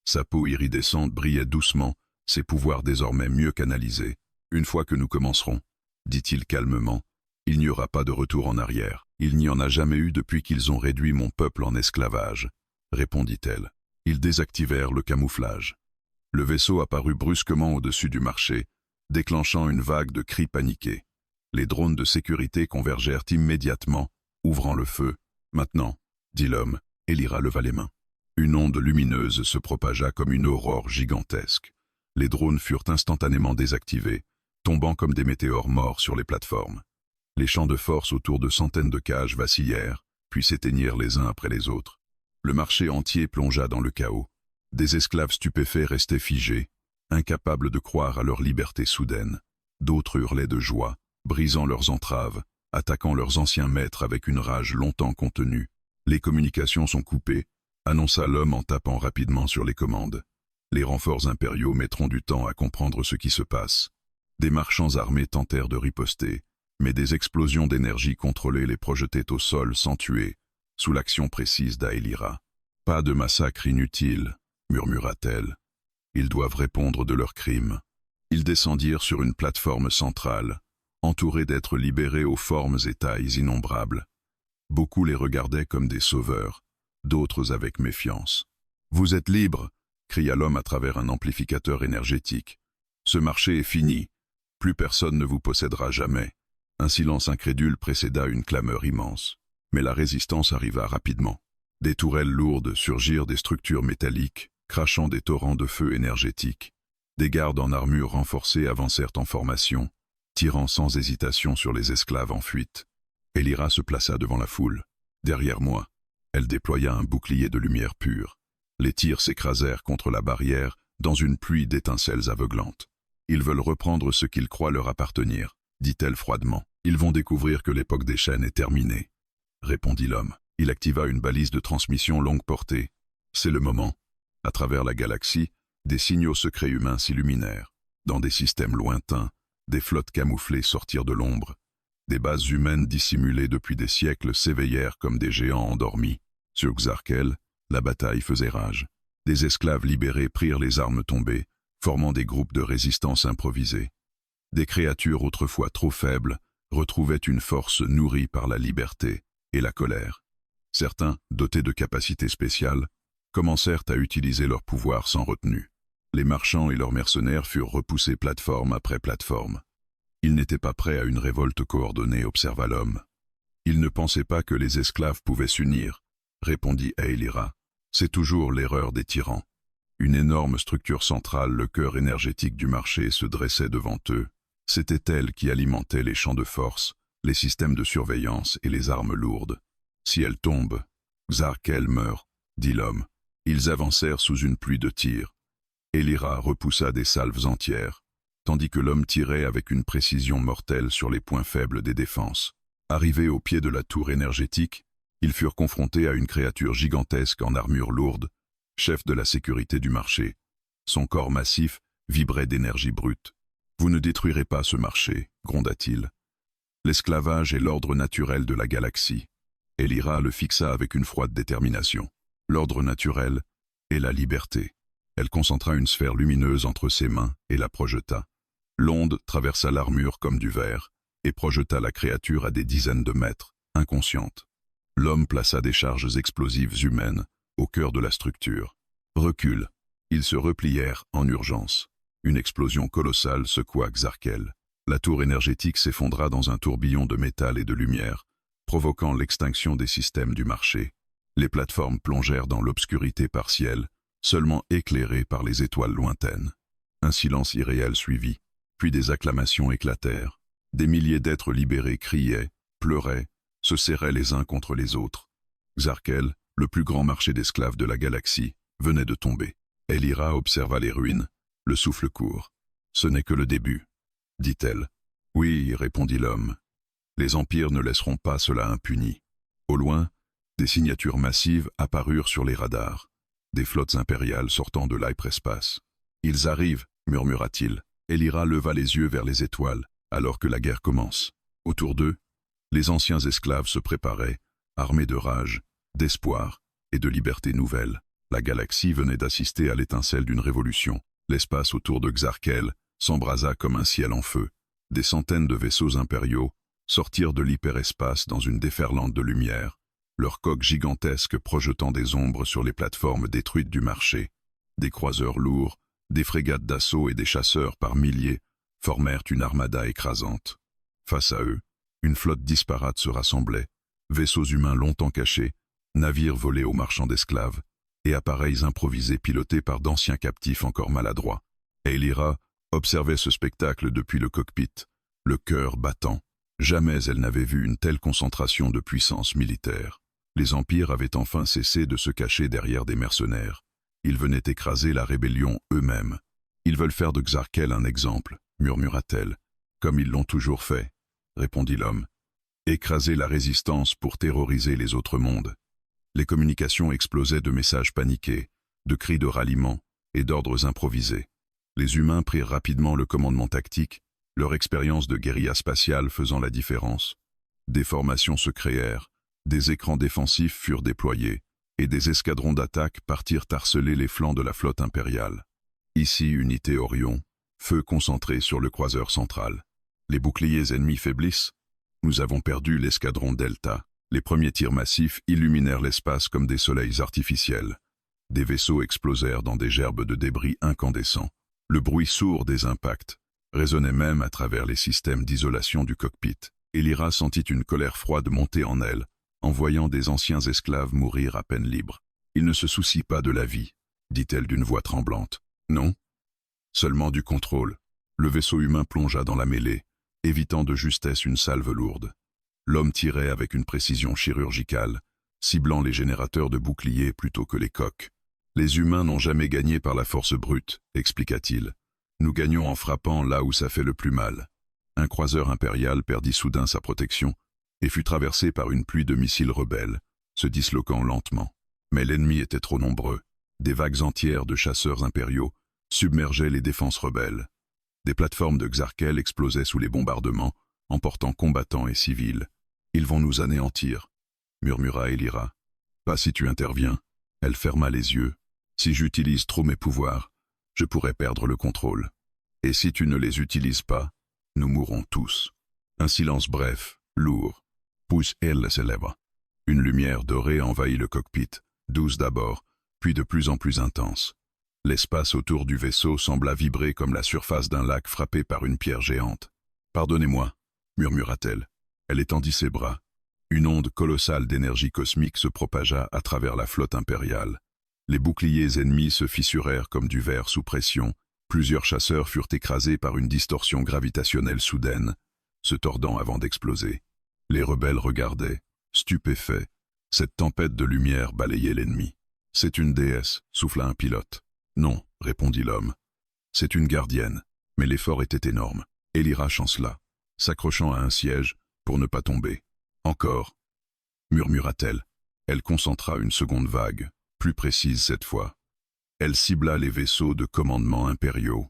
Sa peau iridescente brillait doucement, ses pouvoirs désormais mieux canalisés. « Une fois que nous commencerons, » dit-il calmement, « il n'y aura pas de retour en arrière. Il n'y en a jamais eu depuis qu'ils ont réduit mon peuple en esclavage, » répondit-elle. Ils désactivèrent le camouflage. Le vaisseau apparut brusquement au-dessus du marché, déclenchant une vague de cris paniqués. Les drones de sécurité convergèrent immédiatement, ouvrant le feu. « Maintenant » dit l'homme, Elira leva les mains. Une onde lumineuse se propagea comme une aurore gigantesque. Les drones furent instantanément désactivés, tombant comme des météores morts sur les plateformes. Les champs de force autour de centaines de cages vacillèrent, puis s'éteignirent les uns après les autres. Le marché entier plongea dans le chaos. Des esclaves stupéfaits restaient figés, incapables de croire à leur liberté soudaine. D'autres hurlaient de joie, brisant leurs entraves, attaquant leurs anciens maîtres avec une rage longtemps contenue. « Les communications sont coupées », annonça l'homme en tapant rapidement sur les commandes. « Les renforts impériaux mettront du temps à comprendre ce qui se passe. » Des marchands armés tentèrent de riposter, mais des explosions d'énergie contrôlées les projetaient au sol sans tuer, sous l'action précise d'Aelira. « Pas de massacre inutile, » murmura-t-elle. « Ils doivent répondre de leurs crimes. » Ils descendirent sur une plateforme centrale, entourés d'êtres libérés aux formes et tailles innombrables. Beaucoup les regardaient comme des sauveurs, d'autres avec méfiance. « Vous êtes libres !» cria l'homme à travers un amplificateur énergétique. « Ce marché est fini. Plus personne ne vous possédera jamais. » Un silence incrédule précéda une clameur immense. Mais la résistance arriva rapidement. Des tourelles lourdes surgirent des structures métalliques, crachant des torrents de feu énergétique. Des gardes en armure renforcée avancèrent en formation, tirant sans hésitation sur les esclaves en fuite. Elira se plaça devant la foule. Derrière moi, elle déploya un bouclier de lumière pure. Les tirs s'écrasèrent contre la barrière dans une pluie d'étincelles aveuglantes. « Ils veulent reprendre ce qu'ils croient leur appartenir, » dit-elle froidement. « Ils vont découvrir que l'époque des chaînes est terminée, » répondit l'homme. Il activa une balise de transmission longue portée. C'est le moment. À travers la galaxie, des signaux secrets humains s'illuminèrent. Dans des systèmes lointains, des flottes camouflées sortirent de l'ombre. Des bases humaines dissimulées depuis des siècles s'éveillèrent comme des géants endormis. Sur Xarkel, la bataille faisait rage. Des esclaves libérés prirent les armes tombées, formant des groupes de résistance improvisés. Des créatures autrefois trop faibles retrouvaient une force nourrie par la liberté et la colère. Certains, dotés de capacités spéciales, commencèrent à utiliser leur pouvoir sans retenue. Les marchands et leurs mercenaires furent repoussés plateforme après plateforme. Ils n'étaient pas prêts à une révolte coordonnée, observa l'homme. Ils ne pensaient pas que les esclaves pouvaient s'unir, répondit Aelira. C'est toujours l'erreur des tyrans. Une énorme structure centrale, le cœur énergétique du marché, se dressait devant eux. C'était elle qui alimentait les champs de force, les systèmes de surveillance et les armes lourdes. Si elle tombe, Xarkel meurt, dit l'homme. Ils avancèrent sous une pluie de tirs. Elira repoussa des salves entières, tandis que l'homme tirait avec une précision mortelle sur les points faibles des défenses. Arrivés au pied de la tour énergétique, ils furent confrontés à une créature gigantesque en armure lourde, chef de la sécurité du marché. Son corps massif vibrait d'énergie brute. « Vous ne détruirez pas ce marché », gronda-t-il. « L'esclavage est l'ordre naturel de la galaxie. » Elira le fixa avec une froide détermination. L'ordre naturel est la liberté. Elle concentra une sphère lumineuse entre ses mains et la projeta. L'onde traversa l'armure comme du verre et projeta la créature à des dizaines de mètres, inconsciente. L'homme plaça des charges explosives humaines au cœur de la structure. Recul. Ils se replièrent en urgence. Une explosion colossale secoua Xarkel. La tour énergétique s'effondra dans un tourbillon de métal et de lumière, provoquant l'extinction des systèmes du marché. Les plateformes plongèrent dans l'obscurité partielle, seulement éclairés par les étoiles lointaines. Un silence irréel suivit, puis des acclamations éclatèrent. Des milliers d'êtres libérés criaient, pleuraient, se serraient les uns contre les autres. Xarkel, le plus grand marché d'esclaves de la galaxie, venait de tomber. Elira observa les ruines, le souffle court. « Ce n'est que le début, » dit-elle. « Oui, » répondit l'homme. « Les empires ne laisseront pas cela impuni. » Au loin, des signatures massives apparurent sur les radars, des flottes impériales sortant de l'hyperespace. « Ils arrivent, » murmura-t-il. Elira leva les yeux vers les étoiles, alors que la guerre commence. Autour d'eux, les anciens esclaves se préparaient, armés de rage, d'espoir et de liberté nouvelle. La galaxie venait d'assister à l'étincelle d'une révolution. L'espace autour de Xarkel s'embrasa comme un ciel en feu. Des centaines de vaisseaux impériaux sortirent de l'hyperespace dans une déferlante de lumière, leurs coques gigantesques projetant des ombres sur les plateformes détruites du marché. Des croiseurs lourds, des frégates d'assaut et des chasseurs par milliers formèrent une armada écrasante. Face à eux, une flotte disparate se rassemblait, vaisseaux humains longtemps cachés, navires volés aux marchands d'esclaves, et appareils improvisés pilotés par d'anciens captifs encore maladroits. Elira observait ce spectacle depuis le cockpit, le cœur battant. Jamais elle n'avait vu une telle concentration de puissance militaire. Les empires avaient enfin cessé de se cacher derrière des mercenaires. Ils venaient écraser la rébellion eux-mêmes. Ils veulent faire de Xarkel un exemple, murmura-t-elle. Comme ils l'ont toujours fait, répondit l'homme. Écraser la résistance pour terroriser les autres mondes. Les communications explosaient de messages paniqués, de cris de ralliement et d'ordres improvisés. Les humains prirent rapidement le commandement tactique, leur expérience de guérilla spatiale faisant la différence. Des formations se créèrent, des écrans défensifs furent déployés, et des escadrons d'attaque partirent harceler les flancs de la flotte impériale. Ici, unité Orion, feu concentré sur le croiseur central. Les boucliers ennemis faiblissent. Nous avons perdu l'escadron Delta. Les premiers tirs massifs illuminèrent l'espace comme des soleils artificiels. Des vaisseaux explosèrent dans des gerbes de débris incandescents. Le bruit sourd des impacts résonnait même à travers les systèmes d'isolation du cockpit. Elira sentit une colère froide monter en elle, en voyant des anciens esclaves mourir à peine libres. « Ils ne se soucient pas de la vie », dit-elle d'une voix tremblante. « Non, seulement du contrôle. » Le vaisseau humain plongea dans la mêlée, évitant de justesse une salve lourde. L'homme tirait avec une précision chirurgicale, ciblant les générateurs de boucliers plutôt que les coques. « Les humains n'ont jamais gagné par la force brute, » expliqua-t-il. « Nous gagnons en frappant là où ça fait le plus mal. » Un croiseur impérial perdit soudain sa protection et fut traversé par une pluie de missiles rebelles, se disloquant lentement. Mais l'ennemi était trop nombreux. Des vagues entières de chasseurs impériaux submergeaient les défenses rebelles. Des plateformes de Xarkel explosaient sous les bombardements, emportant combattants et civils. « Ils vont nous anéantir », murmura Elira. « Pas si tu interviens. » Elle ferma les yeux. « Si j'utilise trop mes pouvoirs, je pourrais perdre le contrôle. Et si tu ne les utilises pas, nous mourrons tous. » Un silence bref, lourd. Puis elle se lèva. Une lumière dorée envahit le cockpit, douce d'abord, puis de plus en plus intense. L'espace autour du vaisseau sembla vibrer comme la surface d'un lac frappé par une pierre géante. « Pardonnez-moi », murmura-t-elle. Elle étendit ses bras. Une onde colossale d'énergie cosmique se propagea à travers la flotte impériale. Les boucliers ennemis se fissurèrent comme du verre sous pression. Plusieurs chasseurs furent écrasés par une distorsion gravitationnelle soudaine, se tordant avant d'exploser. Les rebelles regardaient, stupéfaits. Cette tempête de lumière balayait l'ennemi. « C'est une déesse », souffla un pilote. « Non », répondit l'homme. « C'est une gardienne. » Mais l'effort était énorme. Elira chancela, s'accrochant à un siège pour ne pas tomber. « Encore », murmura-t-elle. Elle concentra une seconde vague, plus précise cette fois. Elle cibla les vaisseaux de commandement impériaux.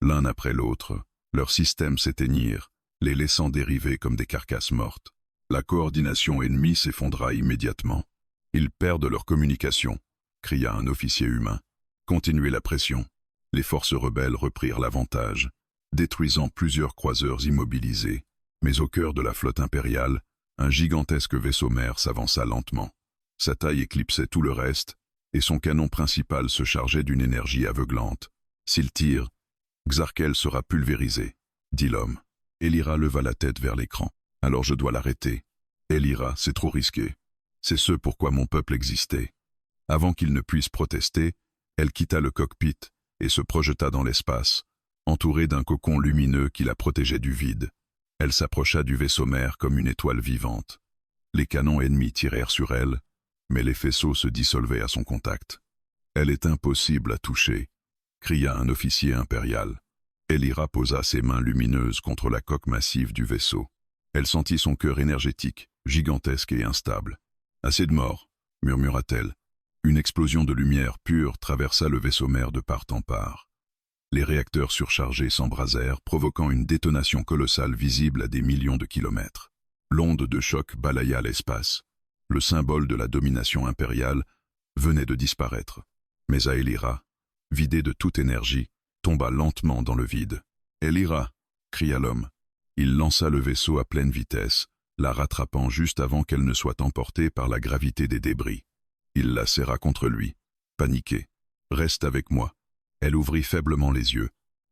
L'un après l'autre, leurs systèmes s'éteignirent, les laissant dériver comme des carcasses mortes. La coordination ennemie s'effondra immédiatement. « Ils perdent leur communication », cria un officier humain. « Continuez la pression. » Les forces rebelles reprirent l'avantage, détruisant plusieurs croiseurs immobilisés. Mais au cœur de la flotte impériale, un gigantesque vaisseau-mère s'avança lentement. Sa taille éclipsait tout le reste, et son canon principal se chargeait d'une énergie aveuglante. « S'il tire, Xarkel sera pulvérisé », dit l'homme. Elira leva la tête vers l'écran. « Alors je dois l'arrêter. »« Elira, c'est trop risqué. C'est ce pourquoi mon peuple existait. » Avant qu'il ne puisse protester, Elle quitta le cockpit et se projeta dans l'espace, entourée d'un cocon lumineux qui la protégeait du vide. Elle s'approcha du vaisseau mère comme une étoile vivante. Les canons ennemis tirèrent sur elle, mais les faisceaux se dissolvaient à son contact. « Elle est impossible à toucher », cria un officier impérial. Elira posa ses mains lumineuses contre la coque massive du vaisseau. Elle sentit son cœur énergétique, gigantesque et instable. « Assez de morts », murmura-t-elle. Une explosion de lumière pure traversa le vaisseau mère de part en part. Les réacteurs surchargés s'embrasèrent, provoquant une détonation colossale visible à des millions de kilomètres. L'onde de choc balaya l'espace. Le symbole de la domination impériale venait de disparaître. Mais Aelira, vidée de toute énergie, tomba lentement dans le vide. « Elira !» cria l'homme. Il lança le vaisseau à pleine vitesse, la rattrapant juste avant qu'elle ne soit emportée par la gravité des débris. Il la serra contre lui. Paniquée. « Reste avec moi. » Elle ouvrit faiblement les yeux.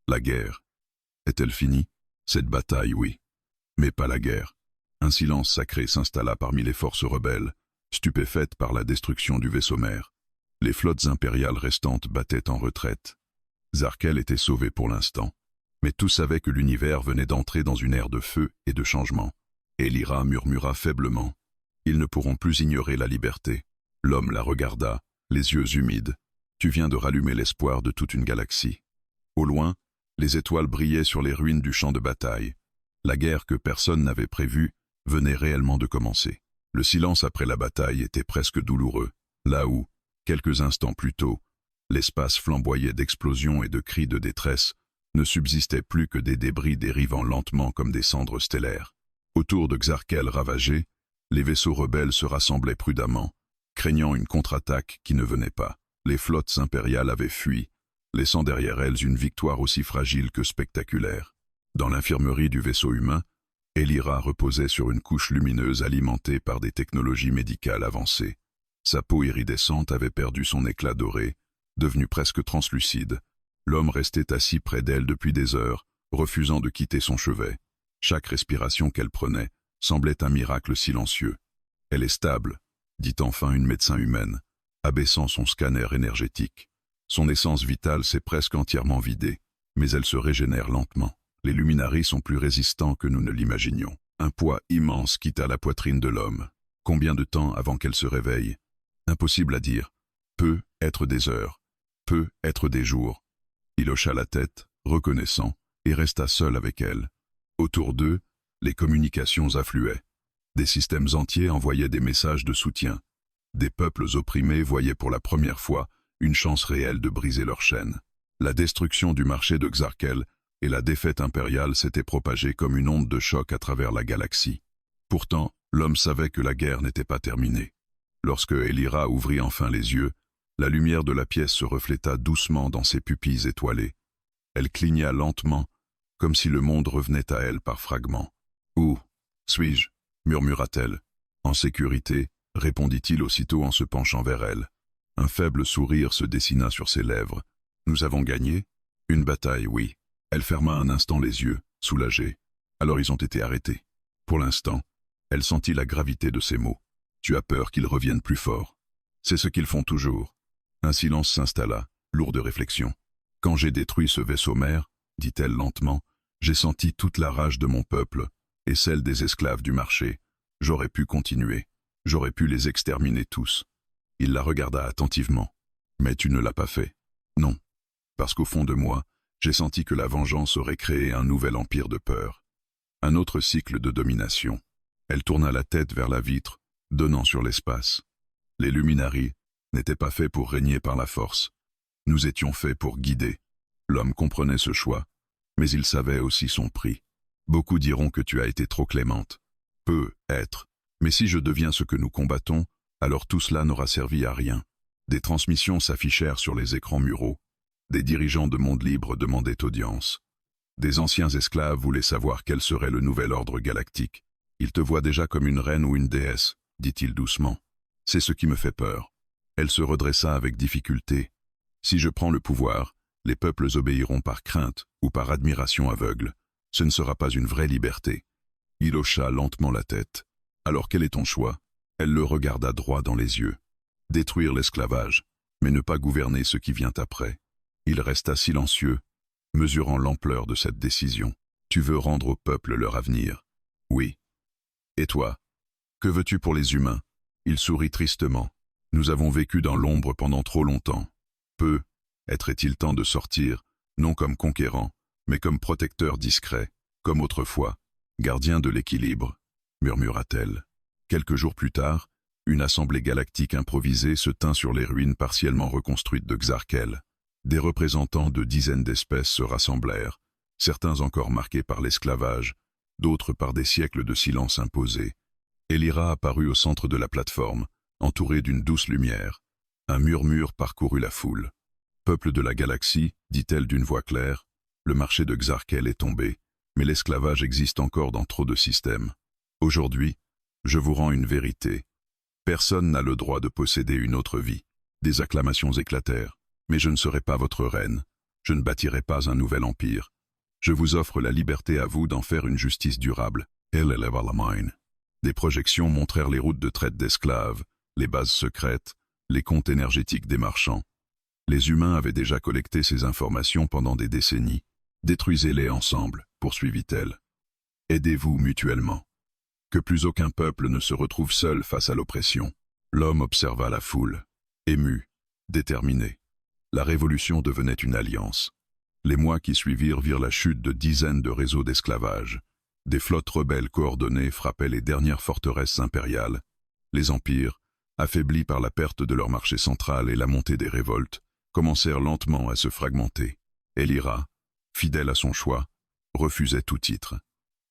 La guerre. Est-elle finie? Cette bataille, oui. Mais pas la guerre. Un silence sacré s'installa parmi les forces rebelles, stupéfaites par la destruction du vaisseau mère. Les flottes impériales restantes battaient en retraite. Zarkel était sauvé pour l'instant. Mais tous savaient que l'univers venait d'entrer dans une ère de feu et de changement. Elira murmura faiblement. Ils ne pourront plus ignorer la liberté. L'homme la regarda, les yeux humides. Tu viens de rallumer l'espoir de toute une galaxie. Au loin, les étoiles brillaient sur les ruines du champ de bataille. La guerre que personne n'avait prévue venait réellement de commencer. Le silence après la bataille était presque douloureux, là où, quelques instants plus tôt, l'espace flamboyait d'explosions et de cris de détresse, ne subsistaient plus que des débris dérivant lentement comme des cendres stellaires. Autour de Xarkel ravagé, les vaisseaux rebelles se rassemblaient prudemment, craignant une contre-attaque qui ne venait pas. Les flottes impériales avaient fui, laissant derrière elles une victoire aussi fragile que spectaculaire. Dans l'infirmerie du vaisseau humain, Elira reposait sur une couche lumineuse alimentée par des technologies médicales avancées. Sa peau iridescente avait perdu son éclat doré, devenu presque translucide. L'homme restait assis près d'elle depuis des heures, refusant de quitter son chevet. Chaque respiration qu'elle prenait semblait un miracle silencieux. « Elle est stable », dit enfin une médecin humaine, abaissant son scanner énergétique. Son essence vitale s'est presque entièrement vidée, mais elle se régénère lentement. Les luminaries sont plus résistants que nous ne l'imaginions. Un poids immense quitta la poitrine de l'homme. Combien de temps avant qu'elle se réveille? Impossible à dire. Peut être des heures, peut être des jours. Il hocha la tête, reconnaissant, et resta seul avec elle. Autour d'eux, les communications affluaient. Des systèmes entiers envoyaient des messages de soutien. Des peuples opprimés voyaient pour la première fois une chance réelle de briser leur chaîne. La destruction du marché de Xarkel et la défaite impériale s'étaient propagées comme une onde de choc à travers la galaxie. Pourtant, l'homme savait que la guerre n'était pas terminée. Lorsque Elira ouvrit enfin les yeux, la lumière de la pièce se refléta doucement dans ses pupilles étoilées. Elle cligna lentement, comme si le monde revenait à elle par fragments. « Où suis-je » murmura-t-elle. « En sécurité » répondit-il aussitôt en se penchant vers elle. Un faible sourire se dessina sur ses lèvres. « Nous avons gagné ?»« Une bataille, oui. » Elle ferma un instant les yeux, soulagée. Alors ils ont été arrêtés. Pour l'instant, elle sentit la gravité de ses mots. « Tu as peur qu'ils reviennent plus forts. » C'est ce qu'ils font toujours. Un silence s'installa, lourd de réflexion. « Quand j'ai détruit ce vaisseau mère, dit-elle lentement, j'ai senti toute la rage de mon peuple et celle des esclaves du marché. J'aurais pu continuer. J'aurais pu les exterminer tous. » Il la regarda attentivement. « Mais tu ne l'as pas fait. » « Non. Parce qu'au fond de moi, j'ai senti que la vengeance aurait créé un nouvel empire de peur. Un autre cycle de domination. » Elle tourna la tête vers la vitre, donnant sur l'espace. Les luminaries n'étaient pas faits pour régner par la force. Nous étions faits pour guider. L'homme comprenait ce choix, mais il savait aussi son prix. Beaucoup diront que tu as été trop clémente. Peut être. Mais si je deviens ce que nous combattons, alors tout cela n'aura servi à rien. Des transmissions s'affichèrent sur les écrans muraux. Des dirigeants de Monde Libre demandaient audience. Des anciens esclaves voulaient savoir quel serait le nouvel ordre galactique. « Il te voit déjà comme une reine ou une déesse », dit-il doucement. « C'est ce qui me fait peur. » Elle se redressa avec difficulté. « Si je prends le pouvoir, les peuples obéiront par crainte ou par admiration aveugle. Ce ne sera pas une vraie liberté. » Il hocha lentement la tête. « Alors quel est ton choix ?» Elle le regarda droit dans les yeux. « Détruire l'esclavage. mais ne pas gouverner ce qui vient après. Il resta silencieux, mesurant l'ampleur de cette décision. Tu veux rendre au peuple leur avenir? Oui. Et toi? Que veux-tu pour les humains? Il sourit tristement. Nous avons vécu dans l'ombre pendant trop longtemps. Être-il temps de sortir, non comme conquérant, mais comme protecteur discret, comme autrefois, gardien de l'équilibre, murmura-t-elle. Quelques jours plus tard, une assemblée galactique improvisée se tint sur les ruines partiellement reconstruites de Xarkel. Des représentants de dizaines d'espèces se rassemblèrent, certains encore marqués par l'esclavage, d'autres par des siècles de silence imposé. Elira apparut au centre de la plateforme, entourée d'une douce lumière. Un murmure parcourut la foule. « Peuple de la galaxie, dit-elle d'une voix claire, le marché de Xarkel est tombé, mais l'esclavage existe encore dans trop de systèmes. Aujourd'hui, je vous rends une vérité. Personne n'a le droit de posséder une autre vie. » Des acclamations éclatèrent. « Mais je ne serai pas votre reine. Je ne bâtirai pas un nouvel empire. Je vous offre la liberté à vous d'en faire une justice durable. » Elle éleva la main. Des projections montrèrent les routes de traite d'esclaves, les bases secrètes, les comptes énergétiques des marchands. Les humains avaient déjà collecté ces informations pendant des décennies. Détruisez-les ensemble, poursuivit-elle. Aidez-vous mutuellement. Que plus aucun peuple ne se retrouve seul face à l'oppression. L'homme observa la foule, ému, déterminé. La révolution devenait une alliance. Les mois qui suivirent virent la chute de dizaines de réseaux d'esclavage. Des flottes rebelles coordonnées frappaient les dernières forteresses impériales. Les empires, affaiblis par la perte de leur marché central et la montée des révoltes, commencèrent lentement à se fragmenter. Elira, fidèle à son choix, refusait tout titre.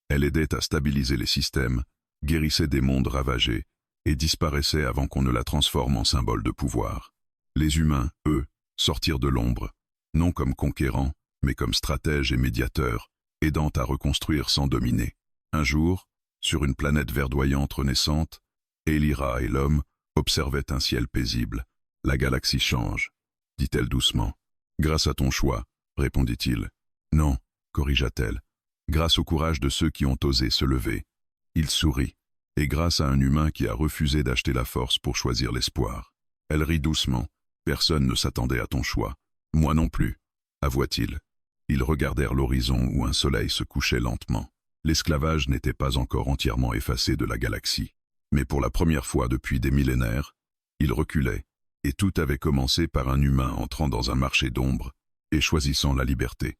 Elle aidait à stabiliser les systèmes, guérissait des mondes ravagés et disparaissait avant qu'on ne la transforme en symbole de pouvoir. Les humains, eux, sortirent de l'ombre, non comme conquérants, mais comme stratèges et médiateurs, aidant à reconstruire sans dominer. Un jour, sur une planète verdoyante renaissante, Elira et l'homme observaient un ciel paisible. « La galaxie change », dit-elle doucement. « Grâce à ton choix », répondit-il. « Non », corrigea-t-elle. « Grâce au courage de ceux qui ont osé se lever. » Il sourit. « Et grâce à un humain qui a refusé d'acheter la force pour choisir l'espoir. » Elle rit doucement. « Personne ne s'attendait à ton choix. Moi non plus, » avoua-t-il. Ils regardèrent l'horizon où un soleil se couchait lentement. L'esclavage n'était pas encore entièrement effacé de la galaxie. Mais pour la première fois depuis des millénaires, il reculait, et tout avait commencé par un humain entrant dans un marché d'ombre et choisissant la liberté.